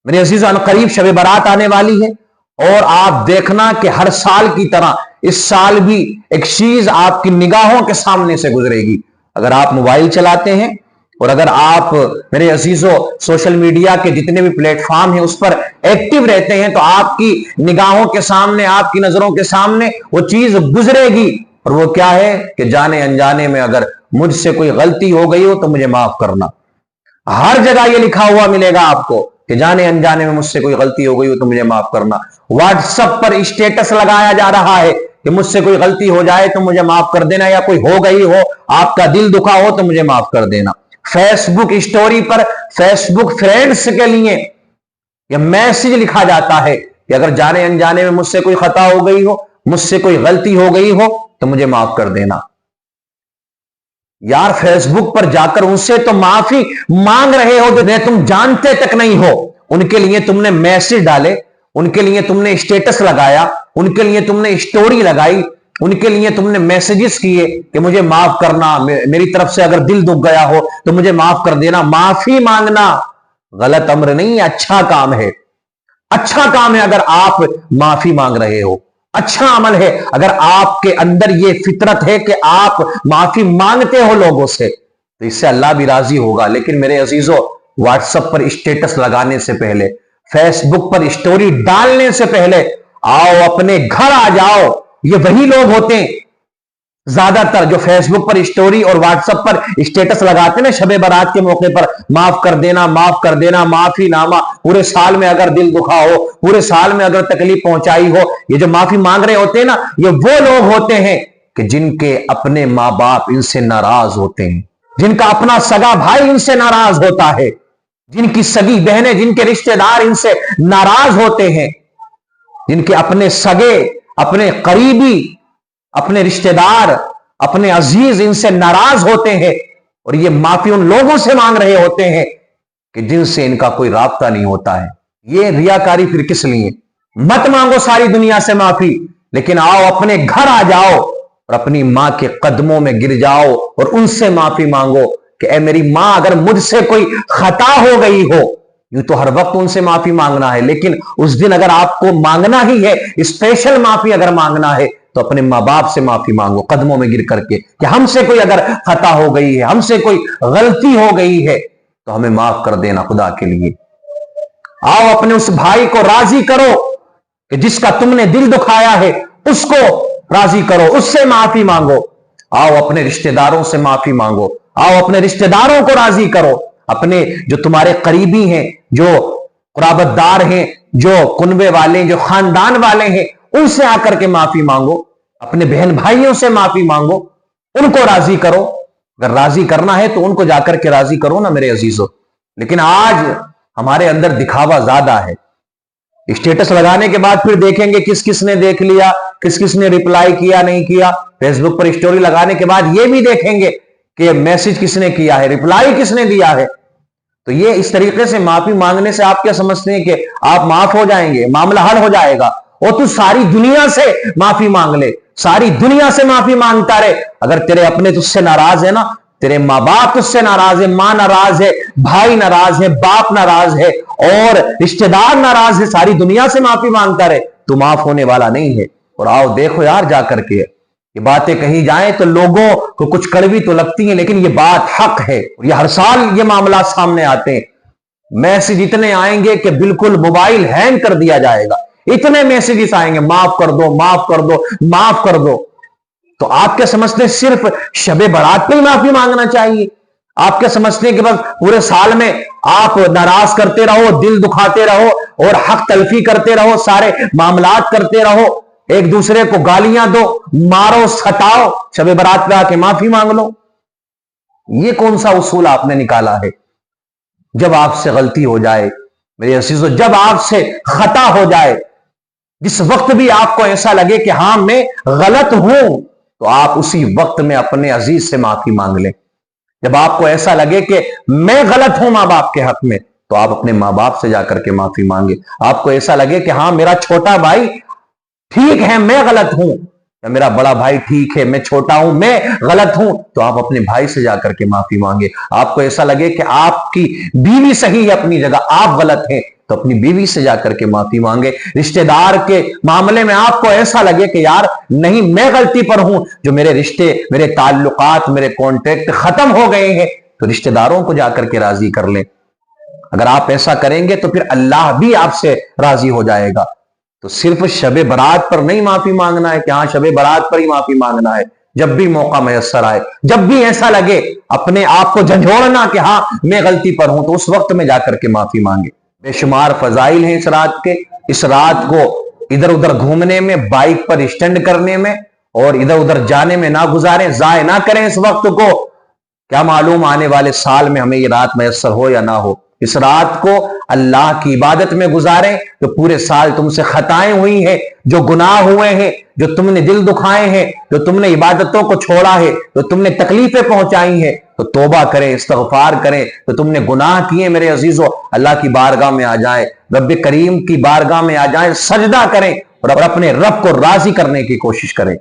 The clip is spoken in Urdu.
میرے عزیزو قریب شب برات آنے والی ہے، اور آپ دیکھنا کہ ہر سال کی طرح اس سال بھی ایک چیز آپ کی نگاہوں کے سامنے سے گزرے گی۔ اگر آپ موبائل چلاتے ہیں اور اگر آپ میرے عزیزو سوشل میڈیا کے جتنے بھی پلیٹ فارم ہیں اس پر ایکٹیو رہتے ہیں، تو آپ کی نگاہوں کے سامنے، آپ کی نظروں کے سامنے وہ چیز گزرے گی، اور وہ کیا ہے کہ جانے انجانے میں اگر مجھ سے کوئی غلطی ہو گئی ہو تو مجھے معاف کرنا۔ ہر جگہ یہ لکھا ہوا ملے گا آپ کو کہ جانے انجانے میں مجھ سے کوئی غلطی ہو گئی ہو تو مجھے معاف کرنا۔ واٹس ایپ پر اسٹیٹس لگایا جا رہا ہے کہ مجھ سے کوئی غلطی ہو جائے تو مجھے معاف کر دینا، یا کوئی ہو گئی ہو، آپ کا دل دکھا ہو تو مجھے معاف کر دینا۔ فیس بک اسٹوری پر فیس بک فرینڈز کے لیے یہ میسج لکھا جاتا ہے کہ اگر جانے انجانے میں مجھ سے کوئی خطا ہو گئی ہو، مجھ سے کوئی غلطی ہو گئی ہو تو مجھے معاف کر دینا۔ یار فیس بک پر جا کر ان سے تو معافی مانگ رہے ہو جو تم جانتے تک نہیں ہو، ان کے لیے تم نے میسج ڈالے، ان کے لیے تم نے اسٹیٹس لگایا، ان کے لیے تم نے اسٹوری لگائی، ان کے لیے تم نے میسجز کیے کہ مجھے معاف کرنا، میری طرف سے اگر دل دکھ گیا ہو تو مجھے معاف کر دینا۔ معافی مانگنا غلط امر نہیں ہے، اچھا کام ہے، اچھا کام ہے اگر آپ معافی مانگ رہے ہو، اچھا عمل ہے اگر آپ کے اندر یہ فطرت ہے کہ آپ معافی مانگتے ہو لوگوں سے، تو اس سے اللہ بھی راضی ہوگا۔ لیکن میرے عزیزو واٹس ایپ پر اسٹیٹس لگانے سے پہلے، فیس بک پر اسٹوری ڈالنے سے پہلے آؤ اپنے گھر آ جاؤ۔ یہ وہی لوگ ہوتے ہیں زیادہ تر جو فیس بک پر اسٹوری اور واٹس ایپ پر اسٹیٹس لگاتے ہیں نا شب برات کے موقع پر، معاف کر دینا، معاف کر دینا، معافی نامہ، پورے سال میں اگر دل دکھا ہو، پورے سال میں اگر تکلیف پہنچائی ہو، یہ جو معافی مانگ رہے ہوتے ہیں نا، یہ وہ لوگ ہوتے ہیں کہ جن کے اپنے ماں باپ ان سے ناراض ہوتے ہیں، جن کا اپنا سگا بھائی ان سے ناراض ہوتا ہے، جن کی سگی بہنیں، جن کے رشتہ دار ان سے ناراض ہوتے ہیں، جن کے اپنے سگے، اپنے قریبی، اپنے رشتہ دار، اپنے عزیز ان سے ناراض ہوتے ہیں، اور یہ معافی ان لوگوں سے مانگ رہے ہوتے ہیں کہ جن سے ان کا کوئی رابطہ نہیں ہوتا ہے۔ یہ ریاکاری پھر کس لیے؟ مت مانگو ساری دنیا سے معافی، لیکن آؤ اپنے گھر آ جاؤ اور اپنی ماں کے قدموں میں گر جاؤ اور ان سے معافی مانگو کہ اے میری ماں، اگر مجھ سے کوئی خطا ہو گئی ہو، یوں تو ہر وقت ان سے معافی مانگنا ہے، لیکن اس دن اگر آپ کو مانگنا ہی ہے، اسپیشل معافی اگر مانگنا ہے، تو اپنے ماں باپ سے معافی مانگو قدموں میں گر کر کے کہ ہم سے کوئی اگر خطا ہو گئی ہے، ہم سے کوئی غلطی ہو گئی ہے تو ہمیں معاف کر دینا خدا کے لیے۔ آؤ اپنے اس بھائی کو راضی کرو کہ جس کا تم نے دل دکھایا ہے، اس کو راضی کرو، اس سے معافی مانگو۔ آؤ اپنے رشتہ داروں سے معافی مانگو، آؤ اپنے رشتہ داروں کو راضی کرو، اپنے جو تمہارے قریبی ہیں، جو قرابت دار ہیں، جو کنبے والے، جو خاندان والے ہیں، ان سے آ کر کے معافی مانگو، اپنے بہن بھائیوں سے معافی مانگو، ان کو راضی کرو۔ اگر راضی کرنا ہے تو ان کو جا کر کے راضی کرو نا میرے عزیزو۔ لیکن آج ہمارے اندر دکھاوا زیادہ ہے، اسٹیٹس لگانے کے بعد پھر دیکھیں گے کس کس نے دیکھ لیا، کس کس نے ریپلائی کیا نہیں کیا، فیس بک پر اسٹوری لگانے کے بعد یہ بھی دیکھیں گے کہ میسج کس نے کیا ہے، ریپلائی کس نے دیا ہے۔ تو یہ اس طریقے سے معافی مانگنے سے آپ کیا سمجھتے ہیں کہ آپ معاف ہو جائیں گے، معاملہ حل ہو جائے گا؟ اور تو ساری دنیا سے معافی مانگ لے، ساری دنیا سے معافی مانگتا رہے، اگر تیرے اپنے تجھ سے ناراض ہے نا، تیرے ماں باپ تجھ سے ناراض ہے، ماں ناراض ہے، بھائی ناراض ہے، باپ ناراض ہے، اور رشتہ دار ناراض ہے، ساری دنیا سے معافی مانگتا رہے، تو معاف ہونے والا نہیں ہے۔ اور آؤ دیکھو یار جا کر کے یہ باتیں کہیں جائیں تو لوگوں کو کچھ کڑوی تو لگتی ہیں، لیکن یہ بات حق ہے، اور یہ ہر سال یہ معاملات سامنے آتے ہیں۔ میسج اتنے آئیں گے کہ بالکل موبائل ہینگ کر دیا جائے گا، اتنے میسجز آئیں گے، معاف کر دو، معاف کر دو، معاف کر دو۔ تو آپ کیا سمجھتے ہیں صرف شب برات پہ ہی معافی مانگنا چاہیے؟ آپ کیا سمجھتے ہیں کہ بس پورے سال میں آپ ناراض کرتے رہو، دل دکھاتے رہو اور حق تلفی کرتے رہو، سارے معاملات کرتے رہو، ایک دوسرے کو گالیاں دو، مارو، ستاؤ، شب برات پہ آ کے معافی مانگ لو؟ یہ کون سا اصول آپ نے نکالا ہے؟ جب آپ سے غلطی ہو جائے میرے عزیزو، جب آپ سے خطا ہو جائے، جس وقت بھی آپ کو ایسا لگے کہ ہاں میں غلط ہوں، تو آپ اسی وقت میں اپنے عزیز سے معافی مانگ لیں۔ جب آپ کو ایسا لگے کہ میں غلط ہوں ماں باپ کے حق میں، تو آپ اپنے ماں باپ سے جا کر کے معافی مانگے۔ آپ کو ایسا لگے کہ ہاں میرا چھوٹا بھائی ٹھیک ہے، میں غلط ہوں، یا میرا بڑا بھائی ٹھیک ہے، میں چھوٹا ہوں، میں غلط ہوں، تو آپ اپنے بھائی سے جا کر کے معافی مانگے۔ آپ کو ایسا لگے کہ آپ کی بیوی صحیح ہے اپنی جگہ، آپ غلط ہیں، تو اپنی بیوی سے جا کر کے معافی مانگے. رشتہ دار کے معاملے میں آپ کو ایسا لگے کہ یار نہیں میں غلطی پر ہوں، جو میرے رشتے، میرے تعلقات، میرے کانٹیکٹ ختم ہو گئے ہیں، تو رشتہ داروں کو جا کر کے راضی کر لیں. اگر آپ ایسا کریں گے تو پھر اللہ بھی آپ سے راضی ہو جائے گا. تو صرف شب برات پر نہیں معافی مانگنا ہے کہ ہاں شب برات پر ہی معافی مانگنا ہے. جب بھی موقع میسر آئے، جب بھی ایسا لگے اپنے آپ کو جھنجھوڑنا کہ ہاں میں غلطی پر ہوں، تو اس وقت میں جا کر کے معافی مانگے. بے شمار فضائل ہیں اس رات کے. اس رات کو ادھر ادھر گھومنے میں، بائک پر اسٹینڈ کرنے میں اور ادھر ادھر جانے میں نہ گزاریں، ضائع نہ کریں اس وقت کو. کیا معلوم آنے والے سال میں ہمیں یہ رات میسر ہو یا نہ ہو. اس رات کو اللہ کی عبادت میں گزاریں. جو پورے سال تم سے خطائیں ہوئی ہیں، جو گناہ ہوئے ہیں، جو تم نے دل دکھائے ہیں، جو تم نے عبادتوں کو چھوڑا ہے، جو تم نے تکلیفیں پہنچائی ہیں، تو توبہ کریں، استغفار کریں. تو تم نے گناہ کیے میرے عزیزو، اللہ کی بارگاہ میں آ جائیں، رب کریم کی بارگاہ میں آ جائیں، سجدہ کریں اور اپنے رب کو راضی کرنے کی کوشش کریں.